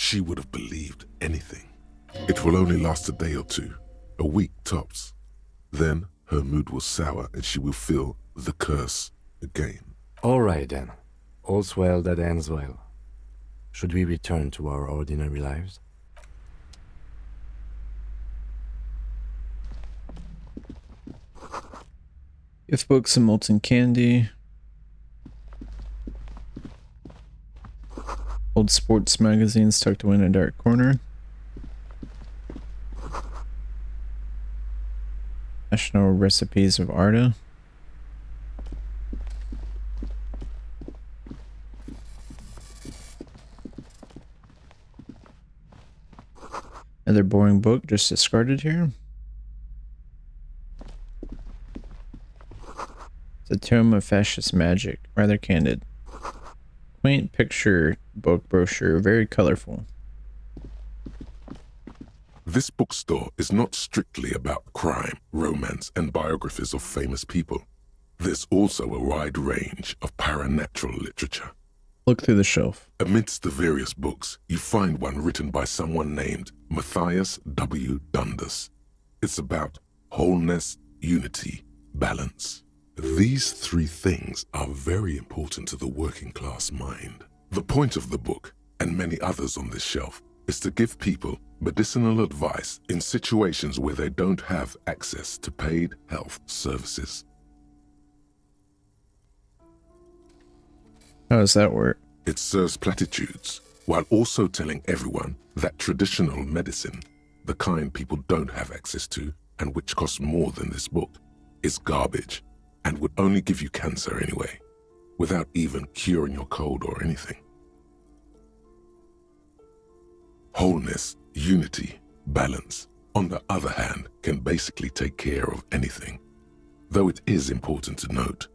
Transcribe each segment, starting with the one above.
she would have believed anything. It will only last a day or two, a week tops. Then her mood will sour and she will feel the curse again. All right then. All's well that ends well. Should we return to our ordinary lives? Gift books and molten candy. Old sports magazines tucked away in a dark corner. National recipes of Arda. Another boring book just discarded here. It's a tome of fascist magic, rather candid. Quaint picture book brochure, very colorful. This bookstore is not strictly about crime, romance, and biographies of famous people. There's also a wide range of paranatural literature. Look through the shelf. Amidst the various books, you find one written by someone named Matthias W. Dundas. It's about wholeness, unity, balance. These three things are very important to the working class mind. The point of the book, and many others on this shelf, is to give people medicinal advice in situations where they don't have access to paid health services. How does that work? It serves platitudes, while also telling everyone that traditional medicine, the kind people don't have access to and which costs more than this book, is garbage and would only give you cancer anyway, without even curing your cold or anything. Wholeness, unity, balance, on the other hand, can basically take care of anything, though it is important to note.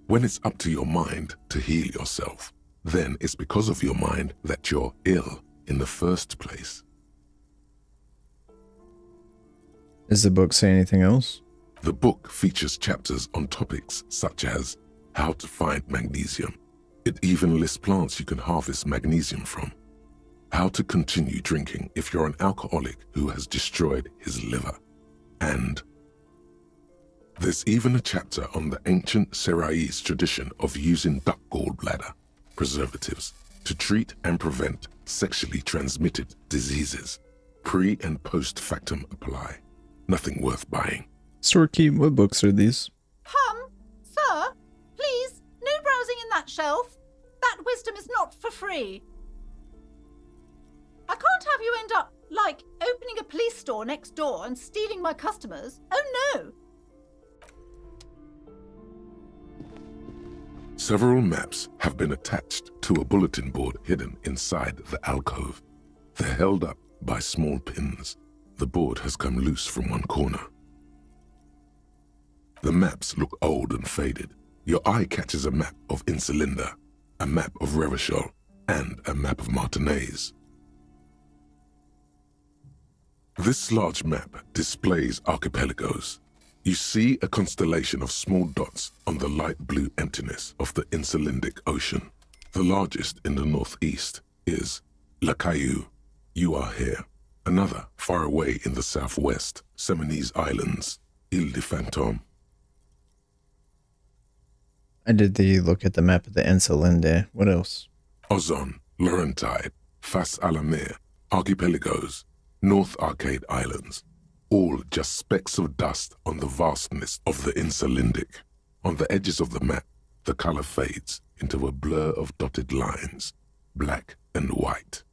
When it's up to your mind to heal yourself, then it's because of your mind that you're ill in the first place. Does the book say anything else? The book features chapters on topics such as how to find magnesium. It even lists plants you can harvest magnesium from. How to continue drinking if you're an alcoholic who has destroyed his liver. And there's even a chapter on the ancient Seraïs tradition of using duck gallbladder preservatives to treat and prevent sexually transmitted diseases. Pre- and post-factum apply. Nothing worth buying. Storekeep, what books are these? Sir, please, no browsing in that shelf. That wisdom is not for free. I can't have you end up, like, opening a police store next door and stealing my customers. Oh no! Several maps have been attached to a bulletin board hidden inside the alcove. They're held up by small pins. The board has come loose from one corner. The maps look old and faded. Your eye catches a map of Insulinda, a map of Revachol, and a map of Martinez. This large map displays archipelagos. You see a constellation of small dots on the light blue emptiness of the Insulindic Ocean. The largest in the northeast is La Caillou. You are here. Another, far away in the southwest, Seminese Islands, Ile de Fantôme. I did the look at the map of the Insulinde. What else? Ozon, Laurentide, Fas à la Mer, Archipelagos, North Arcade Islands, all just specks of dust on the vastness of the Insulindic. On the edges of the map, the color fades into a blur of dotted lines, black and white,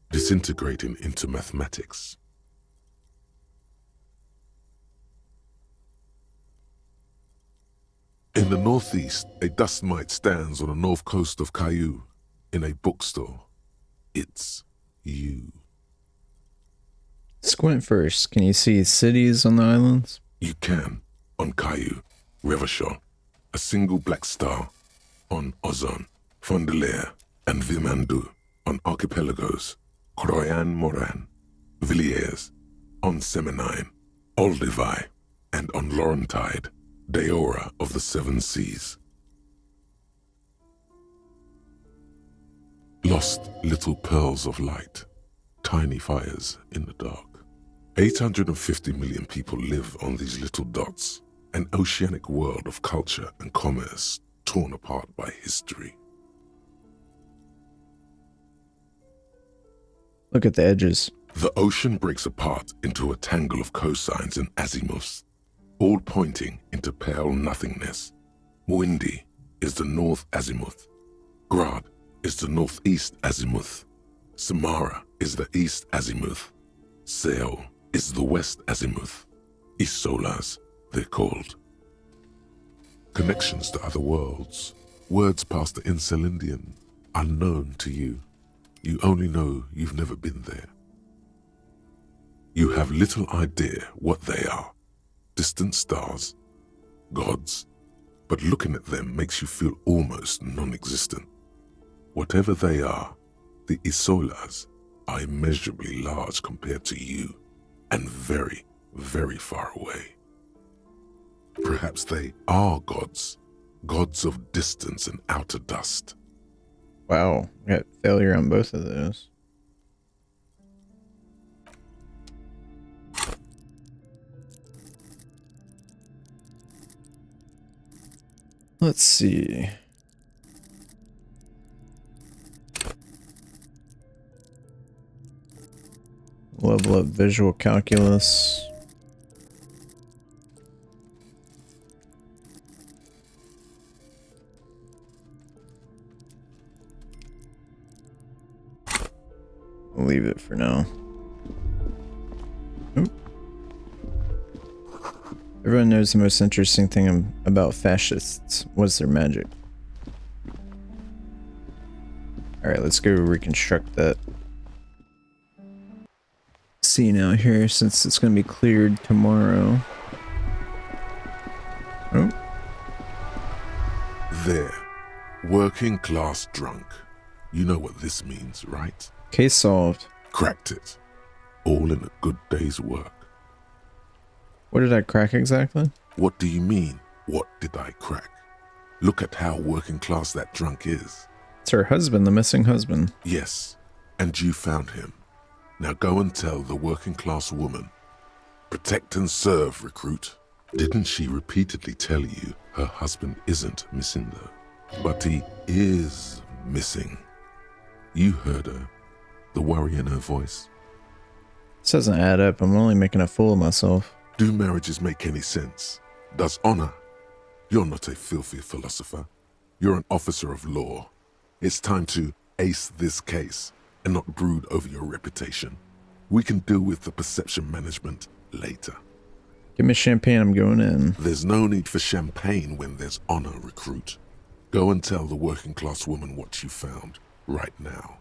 disintegrating into mathematics. In the northeast, a dust mite stands on the north coast of Caillou in a bookstore. It's you. Squint first. Can you see cities on the islands? You can. On Caillou, Revachol, a single black star. On Ozon, Fondelier, and Vilmandoux. On Archipelagos, Croyan-Moran, Villiers. On Seminine, Olduvai, and on Laurentide, Deora of the Seven Seas. lost little pearls of light, tiny fires in the dark. 850 million people live on these little dots, an oceanic world of culture and commerce torn apart by history. Look at the edges. The ocean breaks apart into a tangle of cosines and azimuths, all pointing into pale nothingness. Muindi is the north azimuth. Grad is the northeast azimuth. Samara is the east azimuth. Seo is the west azimuth. Isolas, they're called. Connections to other worlds, words past the Incelindian, unknown to you. You only know you've never been there. You have little idea what they are. Distant stars, gods, but looking at them makes you feel almost non-existent. Whatever they are, the Isolas are immeasurably large compared to you, and very, very far away. Perhaps they are gods, gods of distance and outer dust. Wow, got failure on both of those. Let's see. Level up visual calculus. I'll leave it for now. Oop. Everyone knows the most interesting thing about fascists was their magic. Alright, let's go reconstruct that scene out here since it's going to be cleared tomorrow. Oh. There, working class drunk. You know what this means, right? Case solved. Cracked it. All in a good day's work. What did I crack exactly? What do you mean, what did I crack? Look at how working class that drunk is. It's her husband, the missing husband. Yes, and you found him. Now go and tell the working class woman. Protect and serve, recruit. Didn't she repeatedly tell you her husband isn't missing though? But he is missing. You heard her. The worry in her voice. This doesn't add up. I'm only making a fool of myself. Do marriages make any sense? Does honor? You're not a filthy philosopher. You're an officer of law. It's time to ace this case and not brood over your reputation. We can deal with the perception management later. Give me champagne, I'm going in. There's no need for champagne when there's honor, recruit. Go and tell the working class woman what you found right now.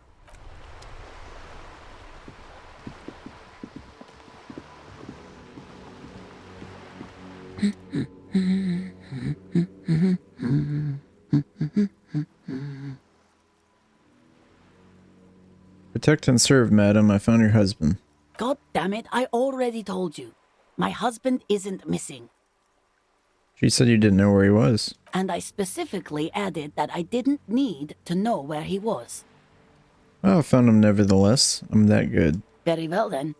Protect and serve, madam. I found your husband. God damn it, I already told you. My husband isn't missing. She said you didn't know where he was. And I specifically added that I didn't need to know where he was. Well, I found him nevertheless. I'm that good. Very well then.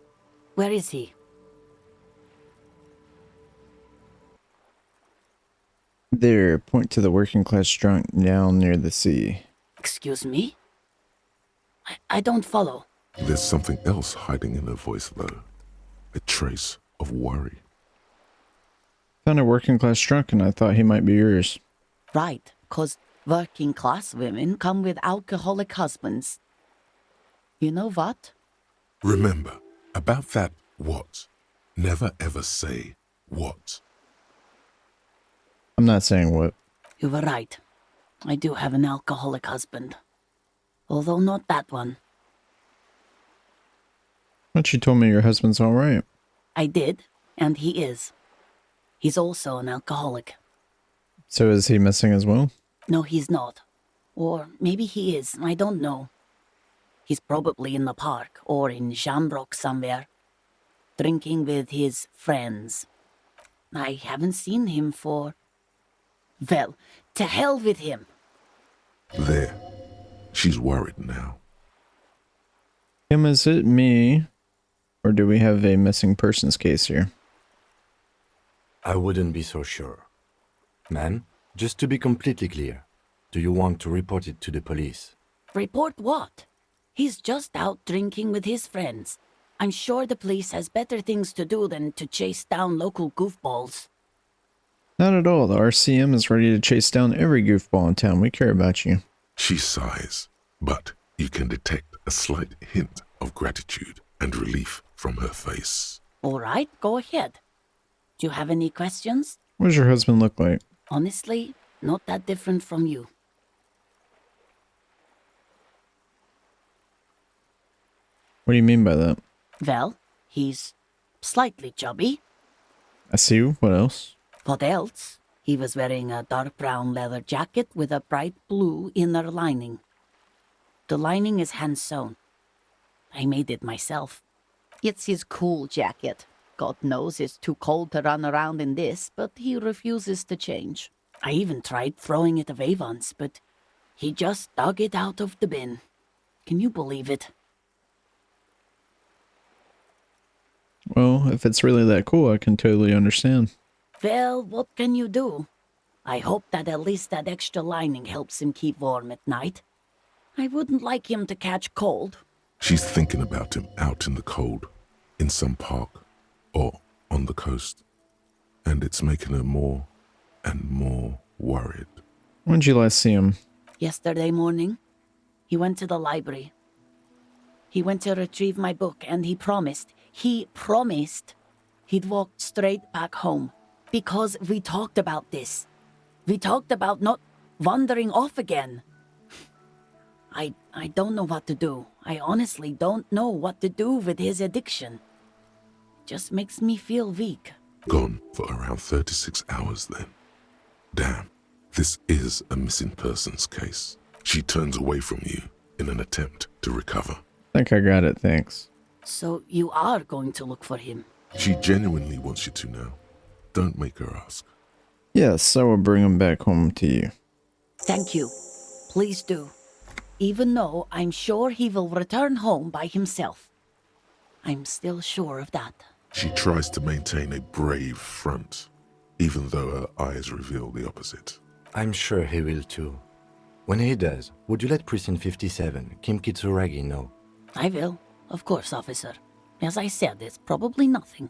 Where is he? There, point to the working class drunk down near the sea. Excuse me? I don't follow. There's something else hiding in her voice though. A trace of worry. Found a working class drunk and I thought he might be yours. Right, 'cause working class women come with alcoholic husbands. You know what? Remember, about that what. Never ever say what. I'm not saying what. You were right. I do have an alcoholic husband. Although not that one. But you told me your husband's alright. I did, and he is. He's also an alcoholic. So is he missing as well? No, he's not. Or maybe he is, I don't know. He's probably in the park or in Shamrock somewhere, drinking with his friends. I haven't seen him for... Well, to hell with him. There. She's worried now. Kim, is it me? Or do we have a missing persons case here? I wouldn't be so sure. Ma'am, just to be completely clear, do you want to report it to the police? Report what? He's just out drinking with his friends. I'm sure the police has better things to do than to chase down local goofballs. Not at all. The RCM is ready to chase down every goofball in town. We care about you. She sighs, but you can detect a slight hint of gratitude and relief from her face. All right, go ahead. Do you have any questions? What does your husband look like? Honestly, not that different from you. What do you mean by that? Well, he's slightly chubby. I see you. What else? What else? He was wearing a dark brown leather jacket with a bright blue inner lining. The lining is hand-sewn. I made it myself. It's his cool jacket. God knows it's too cold to run around in this, but he refuses to change. I even tried throwing it away once, but he just dug it out of the bin. Can you believe it? Well, if it's really that cool, I can totally understand. Well, what can you do? I hope that at least that extra lining helps him keep warm at night. I wouldn't like him to catch cold. She's thinking about him out in the cold, in some park, or on the coast. And it's making her more and more worried. When did you last see him? Yesterday morning, he went to the library. He went to retrieve my book, and he promised he'd walk straight back home. Because we talked about this. We talked about not wandering off again. I don't know what to do. I honestly don't know what to do with his addiction. It just makes me feel weak. Gone for around 36 hours then. Damn, this is a missing persons case. She turns away from you in an attempt to recover. I think I got it, thanks. So you are going to look for him? She genuinely wants you to now. Don't make her ask. Yes, I will bring him back home to you. Thank you. Please do. Even though I'm sure he will return home by himself. I'm still sure of that. She tries to maintain a brave front, even though her eyes reveal the opposite. I'm sure he will too. When he does, would you let Precinct 57, Kim Kitsuragi, know? I will. Of course, officer. As I said, it's probably nothing.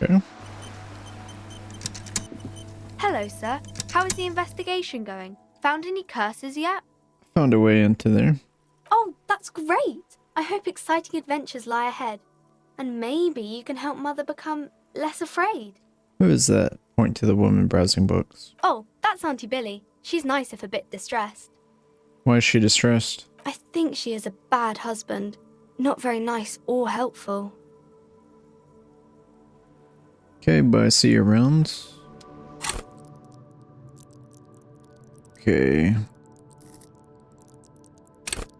Okay. Hello, sir. How is the investigation going? Found any curses yet? Found a way into there. Oh, that's great! I hope exciting adventures lie ahead. And maybe you can help Mother become less afraid. Who is that? Point to the woman browsing books. Oh, that's Auntie Billy. She's nice if a bit distressed. Why is she distressed? I think she is a bad husband. Not very nice or helpful. Okay, but I see you around. Okay.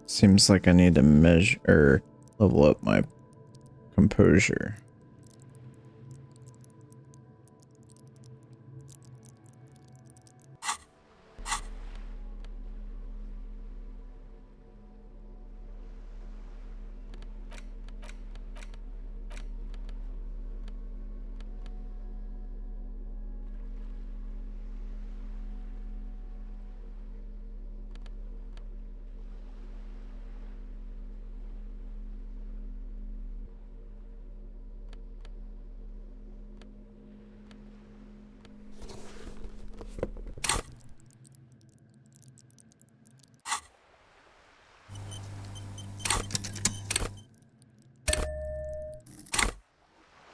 Seems like I need to measure or level up my composure.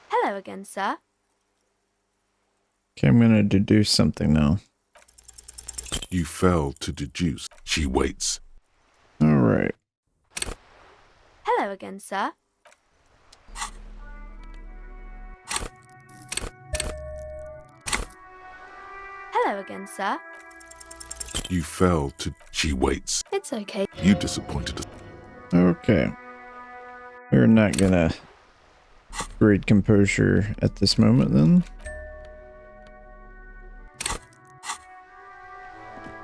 Hello again, sir. Okay, I'm gonna deduce something now. You fail to deduce. She waits. Alright. Hello again, sir. Hello again, sir. You fail to... She waits. It's okay. You disappointed us. Okay. We're not gonna read composure at this moment then.